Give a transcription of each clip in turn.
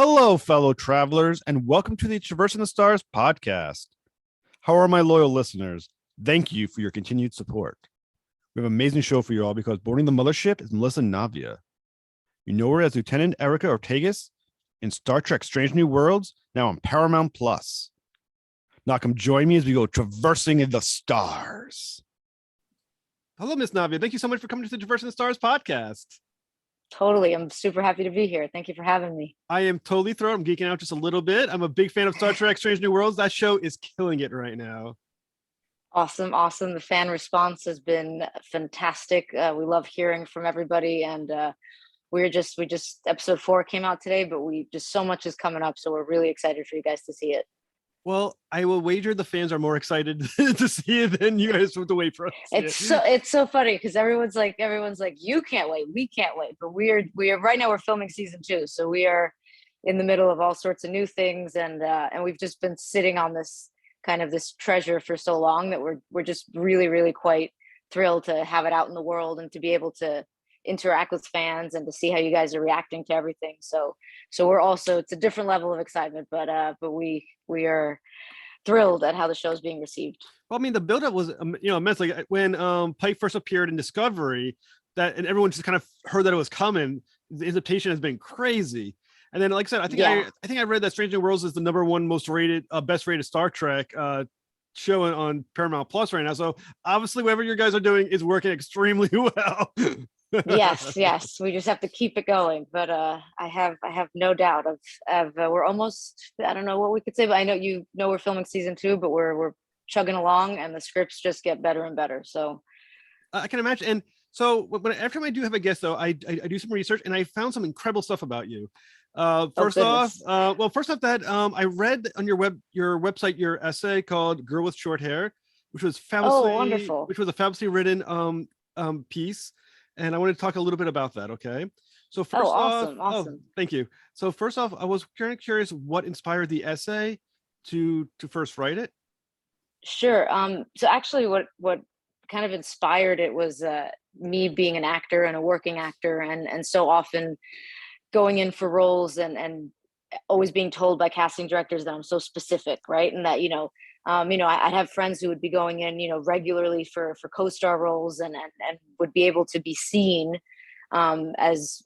Hello, fellow travelers, and welcome to the Traversing the Stars podcast. How are my loyal listeners? Thank you for your continued support. We have an amazing show for you all because boarding the mothership is Melissa Navia. You know her as Lieutenant Erica Ortegas in Star Trek Strange New Worlds, now on Paramount Plus. Now come join me as we go traversing the stars. Hello, Miss Navia. Thank you so much for coming to the Traversing the Stars podcast. Totally. I'm super happy to be here. Thank you for having me. I am totally thrilled. I'm geeking out just a little bit. I'm a big fan of Star Trek Strange New Worlds. That show is killing it right now. Awesome. The fan response has been fantastic. We love hearing from everybody, and we just episode 4 came out today, but we just so much is coming up, so we're really excited for you guys to see it. Well, I will wager the fans are more excited to see it than you guys with the wait for us. It's so funny because everyone's like, you can't wait, we can't wait, but we are right now we're filming season 2, so we are in the middle of all sorts of new things, and we've just been sitting on this treasure for so long that we're just really quite thrilled to have it out in the world and to be able to interact with fans and to see how you guys are reacting to everything. So we're also, it's a different level of excitement, but we are thrilled at how the show's being received. Well, I mean, the buildup was immense. Like when Pike first appeared in Discovery, and everyone just kind of heard that it was coming. The anticipation has been crazy. And then, like I said, I think I read that Strange New Worlds is the #1 most rated, best rated Star Trek show on Paramount Plus right now. So obviously, whatever you guys are doing is working extremely well. yes, we just have to keep it going, but I have no doubt of we're almost, I don't know what we could say, but I know we're filming season 2, but we're chugging along and the scripts just get better and better. So I can imagine. And so after I do have a guest, though, I do some research and I found some incredible stuff about you. First off that I read on your website your essay called "Girl with Short Hair," which was fabulously wonderful. Which was a fabulously written piece. And I want to talk a little bit about that, okay? So first awesome. Thank you. So first off, I was kind of curious what inspired the essay to first write it. Sure. So actually what kind of inspired it was me being an actor and a working actor, and so often going in for roles and always being told by casting directors that I'm so specific, right? And that, I have friends who would be going in, regularly for co-star roles and would be able to be seen as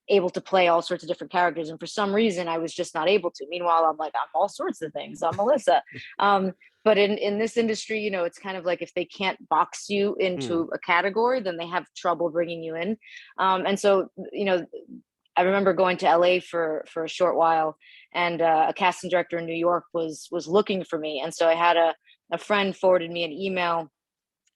able to play all sorts of different characters. And for some reason, I was just not able to. Meanwhile, I'm all sorts of things. I'm Melissa. But in this industry, it's kind of like if they can't box you into a category, then they have trouble bringing you in. And so, I remember going to LA for a short while, and a casting director in New York was looking for me. And so I had a friend forwarded me an email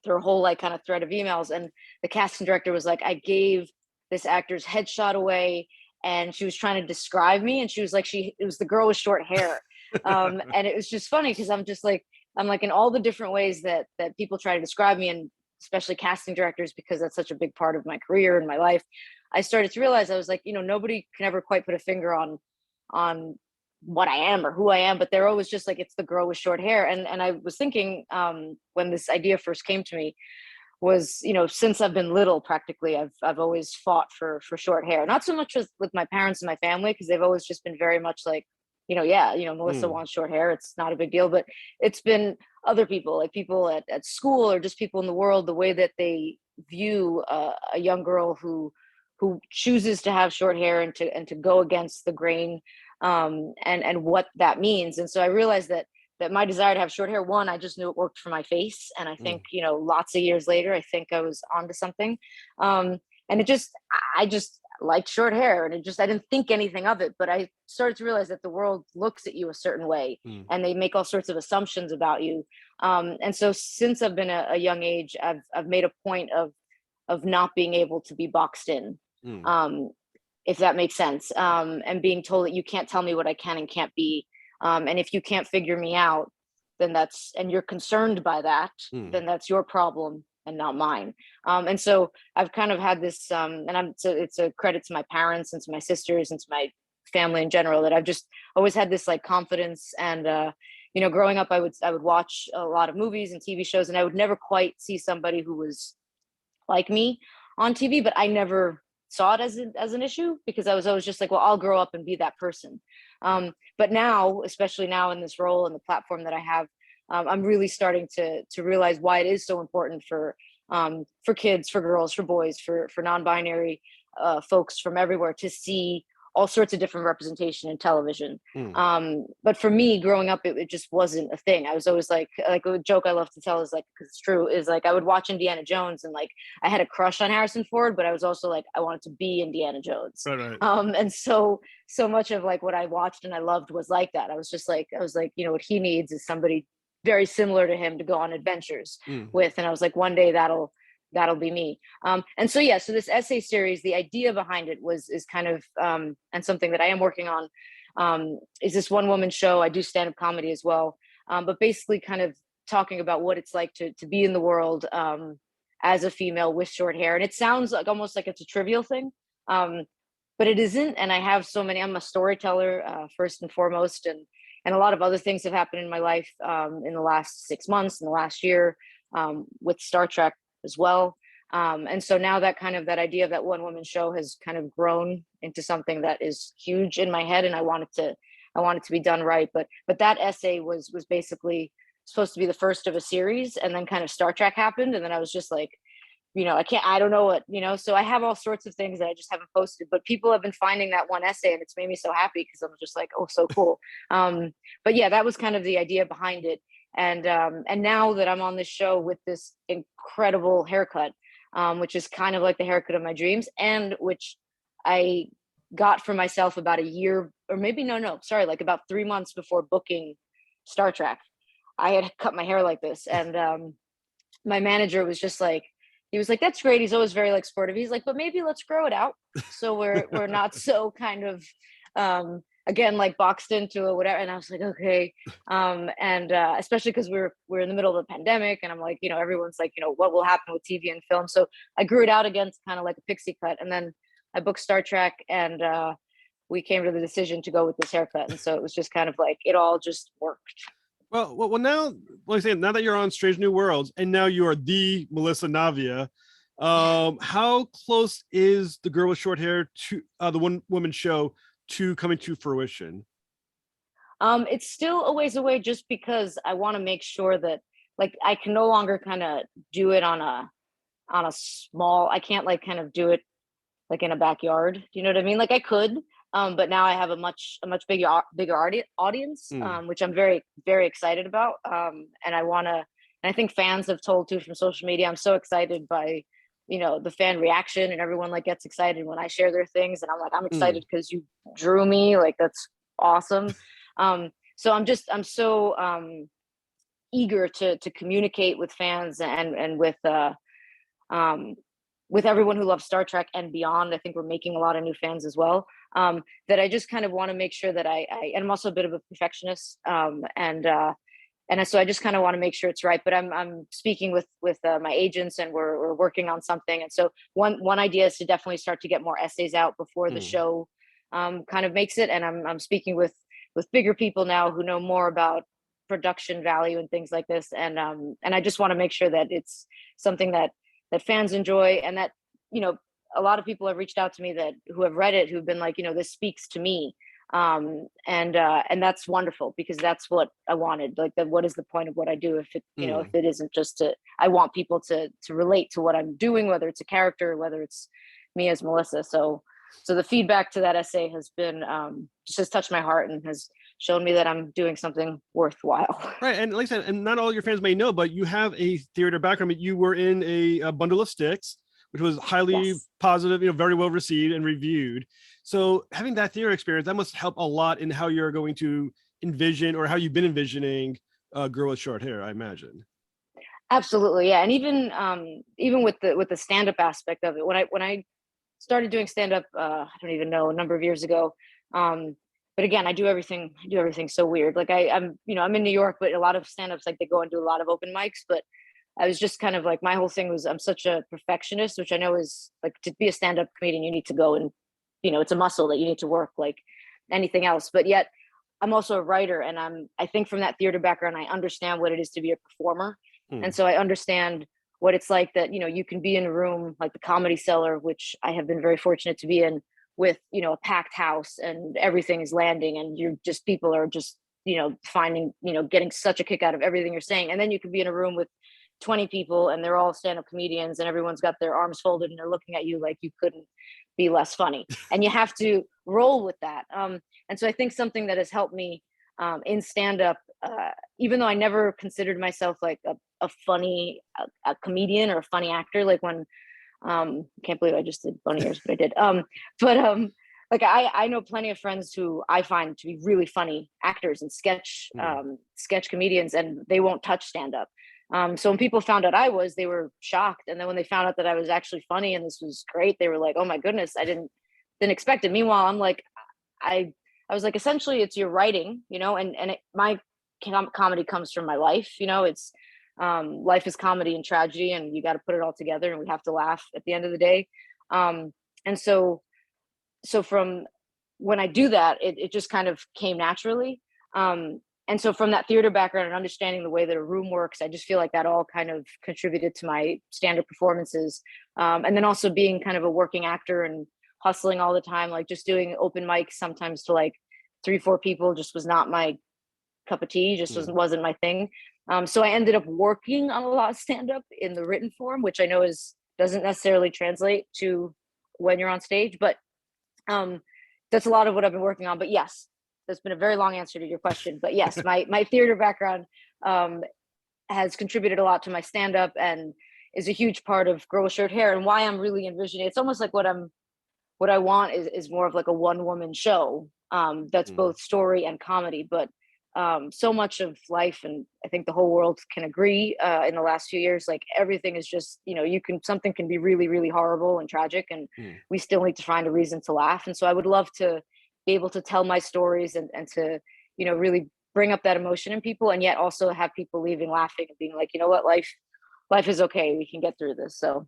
through a whole kind of thread of emails. And the casting director was like, I gave this actor's headshot away, and she was trying to describe me. And she was like, it was the girl with short hair. And it was just funny because I'm in all the different ways that people try to describe me, and especially casting directors, because that's such a big part of my career and my life. I started to realize I was like, nobody can ever quite put a finger on what I am or who I am, but they're always just like, it's the girl with short hair. And I was thinking when this idea first came to me was, since I've been little, practically, I've always fought for short hair. Not so much with my parents and my family, because they've always just been very much like, Melissa wants short hair. It's not a big deal. But it's been other people, like people at school or just people in the world, the way that they view a young girl who chooses to have short hair and to go against the grain, and what that means. And so I realized that my desire to have short hair, one, I just knew it worked for my face. And I think, lots of years later, I think I was onto something. And I just liked short hair, and I didn't think anything of it, but I started to realize that the world looks at you a certain way, and they make all sorts of assumptions about you. And so since I've been a young age, I've made a point of not being able to be boxed in. If that makes sense, and being told that you can't tell me what I can and can't be, and if you can't figure me out, then and you're concerned by that, then that's your problem and not mine. And so I've kind of had this, it's a credit to my parents and to my sisters and to my family in general, that I've just always had this confidence. And growing up, I would watch a lot of movies and TV shows, and I would never quite see somebody who was like me on TV, but I never saw it as an issue, because I was always just like, well, I'll grow up and be that person. But now, especially now in this role and the platform that I have, I'm really starting to realize why it is so important for kids, for girls, for boys, for non-binary folks from everywhere to see all sorts of different representation in television. But for me, growing up, it just wasn't a thing. I was always like a joke I love to tell is like, because it's true, is like I would watch Indiana Jones and like I had a crush on Harrison Ford, but I was also like, I wanted to be Indiana Jones. Right. And so much of like what I watched and I loved was like that. I was like, you know, what he needs is somebody very similar to him to go on adventures with. And I was like, one day that'll be me. And so this essay series, the idea behind it is kind of, and something that I am working on, is this one woman show. I do stand-up comedy as well, but basically kind of talking about what it's like to be in the world as a female with short hair. And it sounds like almost like it's a trivial thing, but it isn't. And I have so many, I'm a storyteller first and foremost, and a lot of other things have happened in my life in the last 6 months, in the last year, with Star Trek as well. And so now that idea of that one woman show has kind of grown into something that is huge in my head, and I want it to be done right. But that essay was basically supposed to be the first of a series, and then kind of Star Trek happened, and then I was just like, you know, I don't know what, you know, so I have all sorts of things that I just haven't posted, but people have been finding that one essay, and it's made me so happy because I'm just like, oh, so cool. But yeah, that was kind of the idea behind it. And now that I'm on this show with this incredible haircut, which is kind of like the haircut of my dreams, and which I got for myself about a year, or maybe like about 3 months before booking Star Trek, I had cut my hair like this. And my manager was just like, he was like, that's great. He's always very like sportive. He's like, but maybe let's grow it out, so we're not so kind of again like boxed into it, whatever. And I was like, okay. And especially because we're in the middle of the pandemic, and I'm like, you know, everyone's like, you know, what will happen with TV and film? So I grew it out again to kind of like a pixie cut, and then I booked Star Trek, and we came to the decision to go with this haircut. And so it was just kind of like it all just worked. Well, now, like I say, now that you're on Strange New Worlds, and now you are the Melissa Navia, how close is the girl with short hair to the one woman show to coming to fruition? It's still a ways away, just because I want to make sure that like I can no longer kind of do it on a small. I can't like kind of do it like in a backyard. Do you know what I mean? Like I could. But now I have a much bigger audience, which I'm very, very excited about. And I think fans have told too from social media. I'm so excited by, you know, the fan reaction, and everyone like gets excited when I share their things. And I'm like, I'm excited because you drew me. Like, that's awesome. So I'm so eager to communicate with fans and with everyone who loves Star Trek and beyond. I think we're making a lot of new fans as well. That I just kind of want to make sure that and I'm also a bit of a perfectionist. And so I just kind of want to make sure it's right. But I'm speaking with my agents, and we're working on something. And so one idea is to definitely start to get more essays out before the show kind of makes it. And I'm speaking with bigger people now who know more about production value and things like this. And I just want to make sure that it's something that fans enjoy, and that, you know, a lot of people have reached out to me who have read it, who've been like, you know, this speaks to me. And that's wonderful, because that's what I wanted. Like, what is the point of what I do if it, you know, if it isn't just I want people to relate to what I'm doing, whether it's a character, whether it's me as Melissa. So the feedback to that essay has been just has touched my heart and has shown me that I'm doing something worthwhile. Right. And like I said, and not all your fans may know, but you have a theater background. You were in a Bundle of Sticks, which was highly positive, you know, very well received and reviewed. So having that theater experience, that must help a lot in how you're going to envision, or how you've been envisioning a girl with short hair, I imagine. Absolutely. Yeah. And even with the stand-up aspect of it, when I started doing stand-up, I don't even know, a number of years ago. But again, I do everything so weird. Like I'm in New York, but a lot of stand-ups, like they go and do a lot of open mics, but I was just kind of like, my whole thing was, I'm such a perfectionist, which I know is like, to be a stand-up comedian, you need to go and, you know, it's a muscle that you need to work like anything else. But yet I'm also a writer, and I think from that theater background, I understand what it is to be a performer. And so I understand what it's like that, you can be in a room like the Comedy Cellar, which I have been very fortunate to be in, with, a packed house and everything is landing and people are just, finding, getting such a kick out of everything you're saying. And then you could be in a room with 20 people and they're all stand-up comedians and everyone's got their arms folded and they're looking at you like you couldn't be less funny. And you have to roll with that. And so I think something that has helped me in stand-up, even though I never considered myself like a funny a comedian or a funny actor, like when can't believe I just did bunny ears, but I did. Like I know plenty of friends who I find to be really funny actors and sketch comedians, and they won't touch stand-up. So when people found out they were shocked. And then when they found out that I was actually funny and this was great, they were like, oh my goodness, I didn't expect it. Meanwhile, I'm like, I was like, essentially it's your writing, my comedy comes from my life, it's life is comedy and tragedy, and you got to put it all together and we have to laugh at the end of the day. And so from when I do that, it just kind of came naturally. And so from that theater background and understanding the way that a room works, I just feel like that all kind of contributed to my stand-up performances. And then also being kind of a working actor and hustling all the time, like just doing open mics sometimes to like 3-4 people just was not my cup of tea, just wasn't my thing. So I ended up working on a lot of stand-up in the written form, which I know doesn't necessarily translate to when you're on stage, but that's a lot of what I've been working on. But yes, that's been a very long answer to your question. But yes, my theater background has contributed a lot to my stand-up and is a huge part of Girl with Short Hair, and why I'm really envisioning. It's almost like what I want is more of like a one-woman show that's both story and comedy, but so much of life, and I think the whole world can agree in the last few years, like everything is just, something can be really, really horrible and tragic, and we still need to find a reason to laugh. And so I would love to be able to tell my stories and to, really bring up that emotion in people, and yet also have people leaving laughing and being like, you know what, life is okay. We can get through this. So,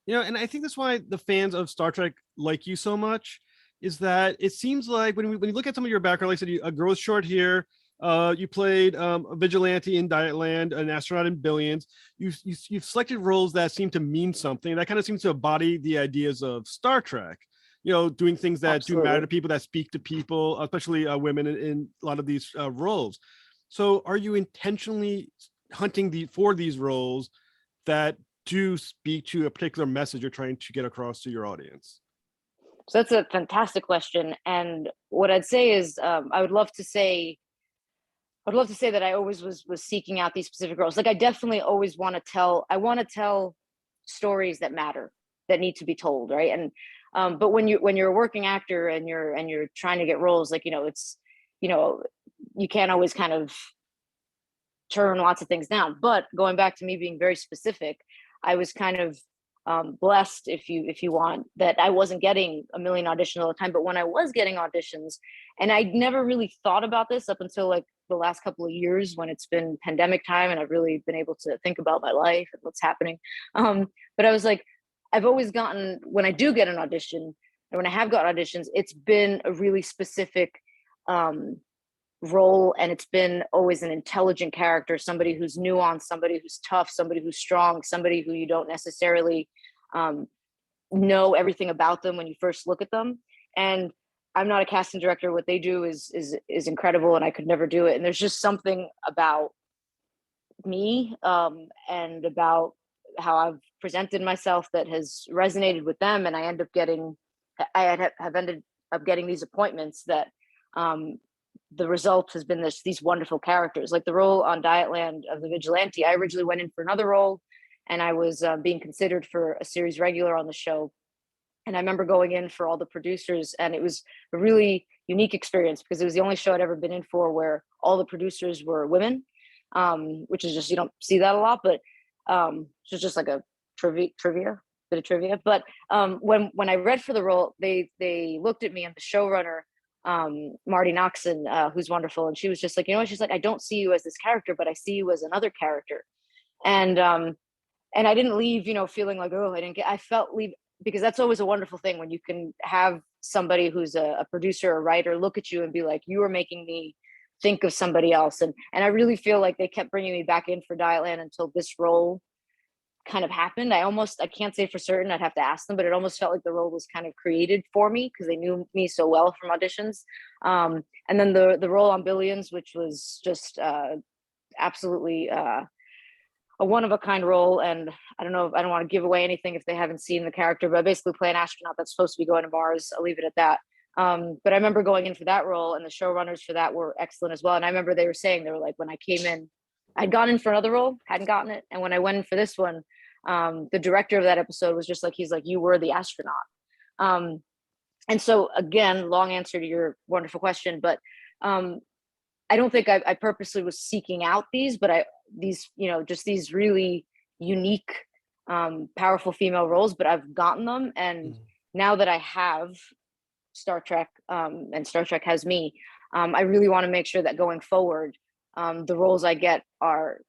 and I think that's why the fans of Star Trek like you so much, is that it seems like when you look at some of your background, like I said, a Girl with Short Hair, you played a vigilante in Dietland, an astronaut in Billions. You've selected roles that seem to mean something. That kind of seems to embody the ideas of Star Trek. Doing things that do matter to people, that speak to people, especially women in a lot of these roles. So, are you intentionally hunting for these roles that do speak to a particular message you're trying to get across to your audience? So that's a fantastic question. And what I'd say is, I would love to say that I always was seeking out these specific roles. Like I definitely always want to tell stories that matter, that need to be told, right? And but when you're a working actor and you're trying to get roles, like it's you can't always kind of turn lots of things down. But going back to me being very specific, I was kind of blessed, if you want, that I wasn't getting a million auditions all the time. But when I was getting auditions, and I'd never really thought about this up until like the last couple of years when it's been pandemic time and I've really been able to think about my life and what's happening. But I was like, I've always gotten, when I do get an audition, and when I have got auditions, it's been a really specific role, and it's been always an intelligent character, somebody who's nuanced, somebody who's tough, somebody who's strong, somebody who you don't necessarily know everything about them when you first look at them. And I'm not a casting director. What they do is incredible, and I could never do it. And there's just something about me and about how I've presented myself that has resonated with them, and I have ended up getting these appointments that the result has been these wonderful characters. Like the role on Dietland of the vigilante, I originally went in for another role, and I was being considered for a series regular on the show. And I remember going in for all the producers, and it was a really unique experience because it was the only show I'd ever been in for where all the producers were women, which is just, you don't see that a lot, but it's just like a bit of trivia. But when I read for the role, they looked at me, and the showrunner, Marty Noxon, who's wonderful, and she was just like, she's like, I don't see you as this character, but I see you as another character. And I didn't leave, feeling like, oh, I felt leave, because that's always a wonderful thing when you can have somebody who's a producer or writer look at you and be like, you are making me think of somebody else. And I really feel like they kept bringing me back in for Dietland until this role kind of happened. I can't say for certain, I'd have to ask them, but it almost felt like the role was kind of created for me because they knew me so well from auditions. And then the role on Billions, which was just absolutely a one of a kind role. And I don't know, I don't want to give away anything if they haven't seen the character, but I basically play an astronaut that's supposed to be going to Mars. I'll leave it at that. But I remember going in for that role, and the showrunners for that were excellent as well. And I remember they were saying, they were like, when I came in, I'd gone in for another role, hadn't gotten it. And when I went in for this one, the director of that episode was just like, he's like, you were the astronaut. Um, and so again, long answer to your wonderful question, but I don't think I purposely was seeking out these, but these, just these really unique, powerful female roles, but I've gotten them. And now that I have Star Trek, and Star Trek has me, I really want to make sure that going forward, the roles I get are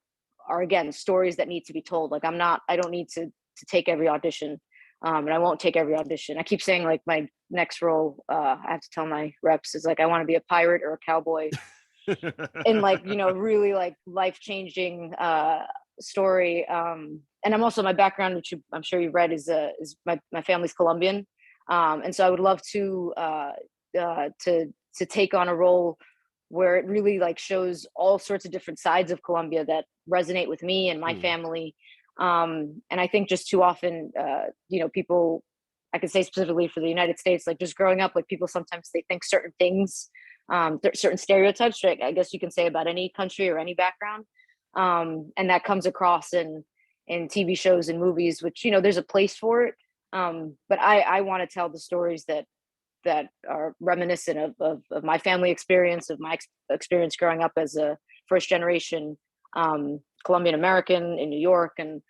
again stories that need to be told. Like I don't need to take every audition, and I won't take every audition. I keep saying like my next role, I have to tell my reps is like I want to be a pirate or a cowboy in like really like life-changing story. And I'm also, my background, which I'm sure you've read, is my family's Colombian, and so I would love to take on a role where it really like shows all sorts of different sides of Colombia that resonate with me and my family. And I think just too often, people, I could say specifically for the United States, like just growing up, like people sometimes they think certain things, certain stereotypes, right? I guess you can say about any country or any background. And that comes across in TV shows and movies, which, there's a place for it. But I want to tell the stories that are reminiscent of my family experience, of my experience growing up as a first generation Colombian American in New York. And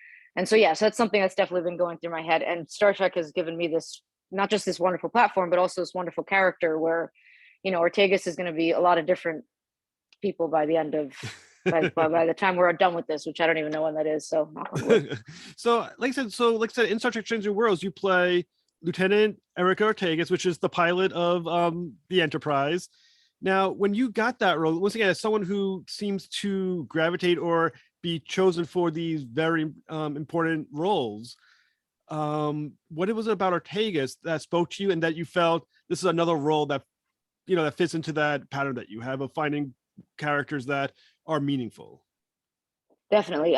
so, yeah, so that's something that's definitely been going through my head. And Star Trek has given me this, not just this wonderful platform, but also this wonderful character where, Ortegas is going to be a lot of different people by the end of, by the time we're done with this, which I don't even know when that is. So, so like I said, in Star Trek Stranger Worlds, you play Lieutenant Erica Ortegas, which is the pilot of the Enterprise. Now, when you got that role, once again, as someone who seems to gravitate or be chosen for these very important roles, what it was about Ortegas that spoke to you and that you felt this is another role that that fits into that pattern that you have of finding characters that are meaningful? Definitely.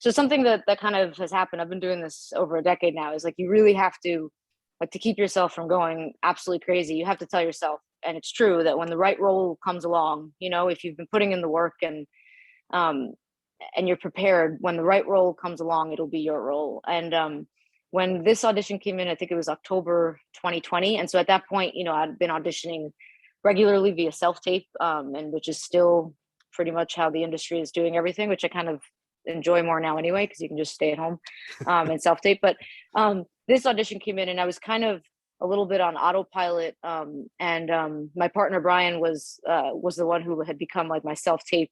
So something that kind of has happened, I've been doing this over a decade now, is like you really have to, like, to keep yourself from going absolutely crazy, you have to tell yourself, and it's true, that when the right role comes along, if you've been putting in the work um and you're prepared, when the right role comes along, it'll be your role. And when this audition came in, I think it was October 2020. And so at that point, I'd been auditioning regularly via self-tape, and which is still pretty much how the industry is doing everything, which I kind of enjoy more now anyway, because you can just stay at home and self-tape. But this audition came in and I was kind of a little bit on autopilot. And my partner Brian was the one who had become like my self-tape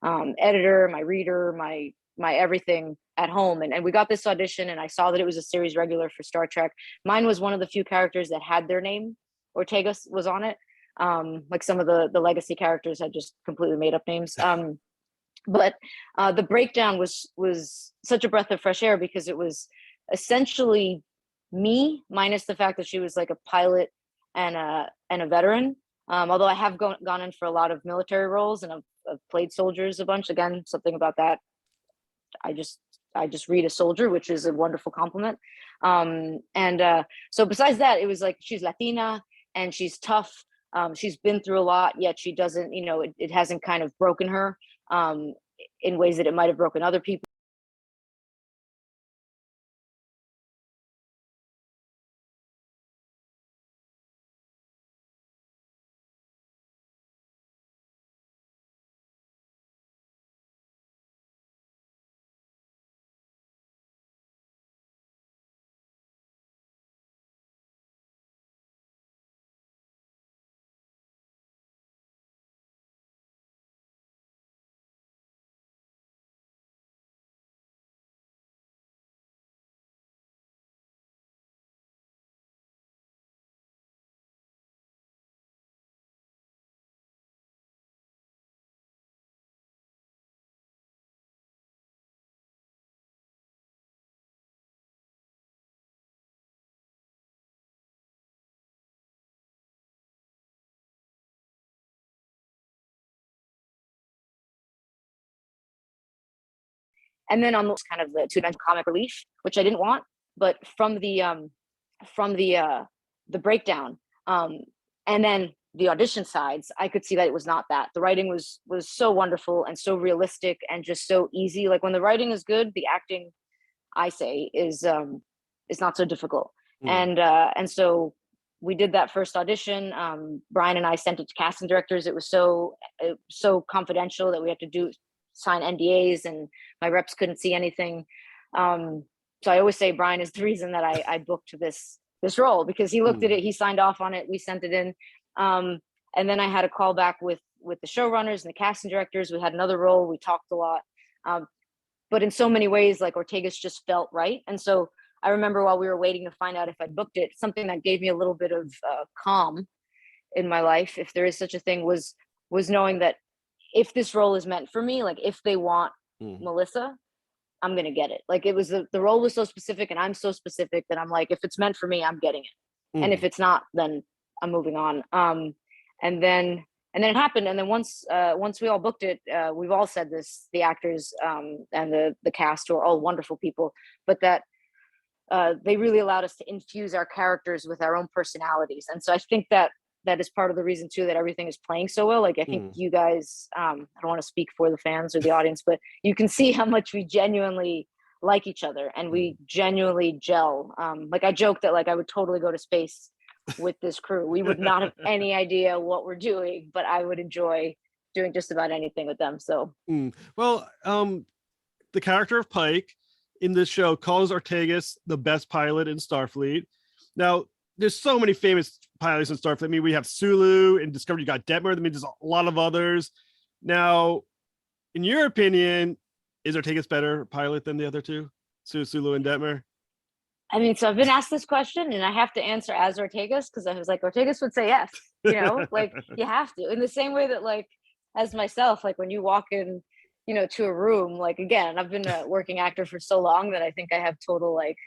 editor, my reader, my everything at home. And we got this audition and I saw that it was a series regular for Star Trek. Mine was one of the few characters that had their name. Ortegas was on it. Like some of the legacy characters had just completely made up names. But the breakdown was such a breath of fresh air because it was essentially me minus the fact that she was like a pilot and a veteran. Although I have gone in for a lot of military roles and I've played soldiers a bunch. Again, something about that. I just read a soldier, which is a wonderful compliment. And so besides that, it was like she's Latina and she's tough. She's been through a lot, yet she doesn't, it hasn't kind of broken her in ways that it might have broken other people. And then on the kind of the two-dimensional comic relief, which I didn't want, but from the breakdown, and then the audition sides, I could see that it was not that. The writing was so wonderful and so realistic and just so easy. Like when the writing is good, the acting, I say, is not so difficult. And so we did that first audition. Brian and I sent it to casting directors. It was so confidential that we had to sign NDAs, and my reps couldn't see anything. So I always say Brian is the reason that I booked this role, because he looked at it, he signed off on it, we sent it in. And then I had a call back with the showrunners and the casting directors. We had another role. We talked a lot. But in so many ways, like Ortegas just felt right. And so I remember while we were waiting to find out if I booked it, something that gave me a little bit of calm in my life, if there is such a thing, was knowing that if this role is meant for me, like if they want Melissa, I'm going to get it. Like it was the role was so specific and I'm so specific that I'm like, if it's meant for me, I'm getting it. And if it's not, then I'm moving on. And then it happened. And then once we all booked it, we've all said this, the actors and the cast, who are all wonderful people, but that they really allowed us to infuse our characters with our own personalities. And so I think that is part of the reason too, that everything is playing so well. Like I think you guys, I don't want to speak for the fans or the audience, but you can see how much we genuinely like each other and we genuinely gel. Like I joke that like I would totally go to space with this crew. We would not have any idea what we're doing, but I would enjoy doing just about anything with them. So well, the character of Pike in this show calls Ortegas the best pilot in Starfleet. Now there's so many famous pilots in Starfleet. I mean, we have Sulu in Discovery, you got Detmer. I mean, there's a lot of others. Now, in your opinion, is Ortegas better pilot than the other two, Sulu and Detmer? I mean, so I've been asked this question and I have to answer as Ortegas, because I was like, Ortegas would say yes, you know, like you have to, in the same way that like, as myself, like when you walk in, you know, to a room, like, again, I've been a working actor for so long that I think I have total, like,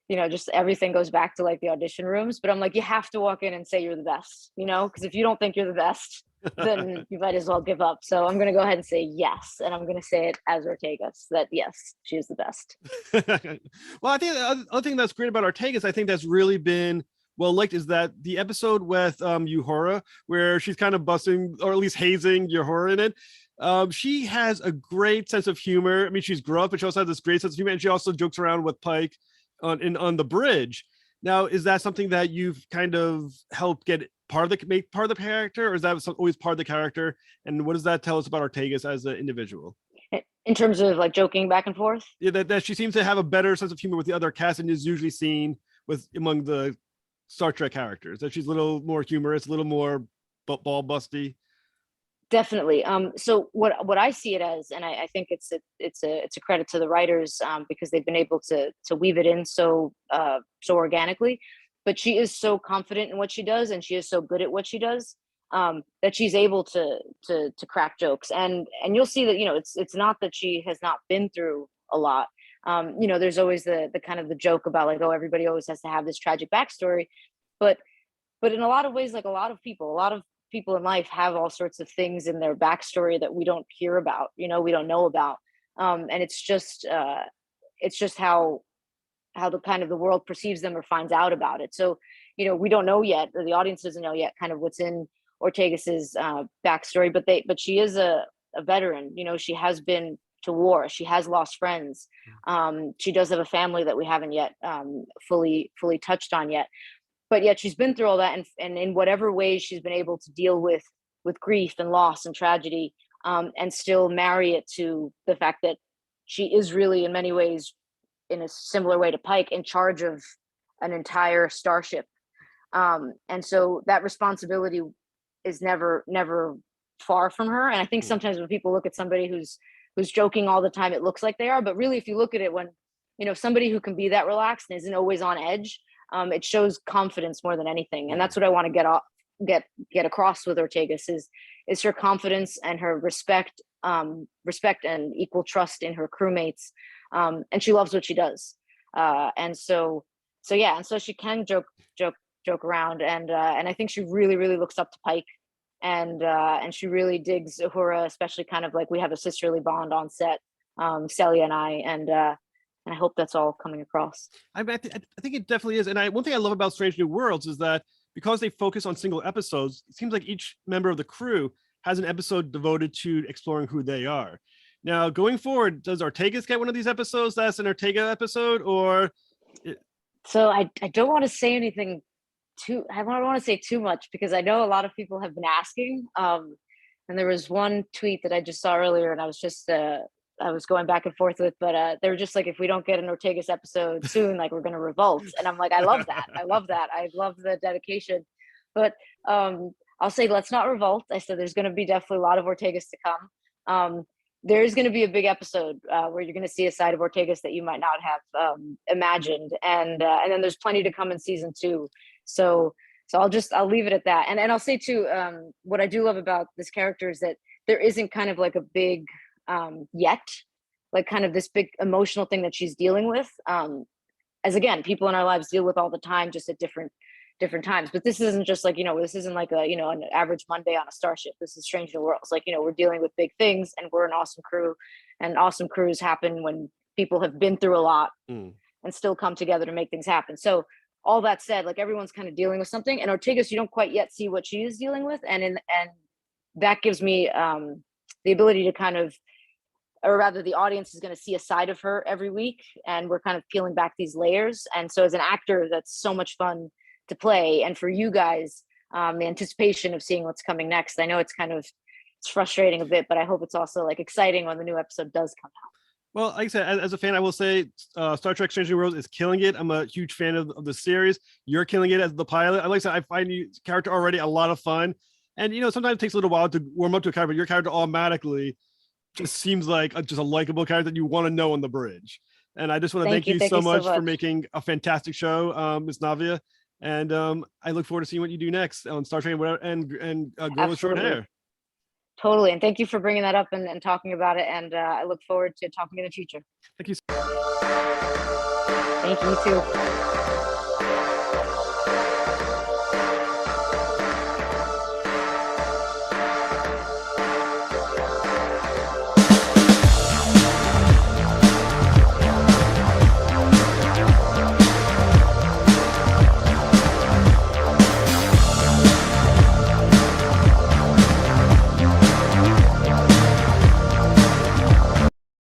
you know, just everything goes back to like the audition rooms, but I'm like, you have to walk in and say you're the best, you know, because if you don't think you're the best, then you might as well give up. So I'm going to go ahead and say yes. And I'm going to say it as Ortegas, that yes, she is the best. Well, I think the other thing that's great about Ortegas, I think that's really been well liked, is that the episode with Uhura, where she's kind of busting or at least hazing Uhura in it. She has a great sense of humor. I mean, she's gruff, but she also has this great sense of humor, and she also jokes around with Pike on the bridge. Now, is that something that you've kind of helped make part of the character, or is that always part of the character? And what does that tell us about Ortegas as an individual? In terms of like joking back and forth? Yeah, that she seems to have a better sense of humor with the other cast and is usually seen with among the Star Trek characters. That she's a little more humorous, a little more ball busty. Definitely. So what I see it as, and I think it's a credit to the writers, because they've been able to weave it in so organically. But she is so confident in what she does, and she is so good at what she does, that she's able to crack jokes. And you'll see that, you know, it's not that she has not been through a lot. You know, there's always the kind of the joke about like, oh, everybody always has to have this tragic backstory, but in a lot of ways, like a lot of people in life have all sorts of things in their backstory that we don't hear about, you know, we don't know about. And it's just how the kind of the world perceives them or finds out about it. So, you know, we don't know yet, or the audience doesn't know yet kind of what's in Ortegas's backstory, but she is a veteran, you know, she has been to war, she has lost friends. She does have a family that we haven't yet fully touched on yet. But yet she's been through all that, and in whatever ways she's been able to deal with grief and loss and tragedy, and still marry it to the fact that she is really in many ways, in a similar way to Pike, in charge of an entire starship. And so that responsibility is never far from her. And I think sometimes when people look at somebody who's joking all the time, it looks like they are, but really if you look at it, when, you know, somebody who can be that relaxed and isn't always on edge, it shows confidence more than anything. And that's what I want to get across with Ortegas is her confidence and her respect and equal trust in her crewmates. And she loves what she does. And so she can joke around. And I think she really, really looks up to Pike, and she really digs Uhura, especially kind of like we have a sisterly bond on set. Celia and I hope that's all coming across. I think it definitely is. And one thing I love about Strange New Worlds is that because they focus on single episodes, it seems like each member of the crew has an episode devoted to exploring who they are. Now, going forward, does Ortegas get one of these episodes that's an Ortega episode, or? So I don't want to say anything I don't want to say too much because I know a lot of people have been asking. And there was one tweet that I just saw earlier, and I was just I was going back and forth with, but they were just like, if we don't get an Ortegas episode soon, like we're gonna revolt. And I'm like, I love that. I love that. I love the dedication. But I'll say let's not revolt. I said there's gonna be definitely a lot of Ortegas to come. There is going to be a big episode where you're going to see a side of Ortegas that you might not have imagined, and then there's plenty to come in season 2. So I'll leave it at that, and I'll say too, what I do love about this character is that there isn't kind of like a big yet, like kind of this big emotional thing that she's dealing with, as again people in our lives deal with all the time, just at different times. But this isn't just like, this isn't like a, an average Monday on a starship. This is Strange New Worlds. Like, we're dealing with big things, and we're an awesome crew, and awesome crews happen when people have been through a lot and still come together to make things happen. So all that said, like everyone's kind of dealing with something, and Ortegas, you don't quite yet see what she is dealing with. And that gives me the ability to kind of, or rather the audience is going to see a side of her every week, and we're kind of peeling back these layers. And so as an actor, that's so much fun to play. And for you guys, the anticipation of seeing what's coming next, I know it's frustrating a bit, but I hope it's also like exciting when the new episode does come out. Well, like I said, as a fan, I will say Star Trek Strange New Worlds is killing it. I'm a huge fan of the series. You're killing it as the pilot. Like I said, I find your character already a lot of fun. And, sometimes it takes a little while to warm up to a character, but your character automatically just seems like just a likable character that you want to know on the bridge. And I just want to thank you so much for making a fantastic show, Ms. Navia. And I look forward to seeing what you do next on Star Trek and whatever, and Girl with Short Hair. Totally. And thank you for bringing that up and talking about it. And I look forward to talking in the future. Thank you. Thank you too.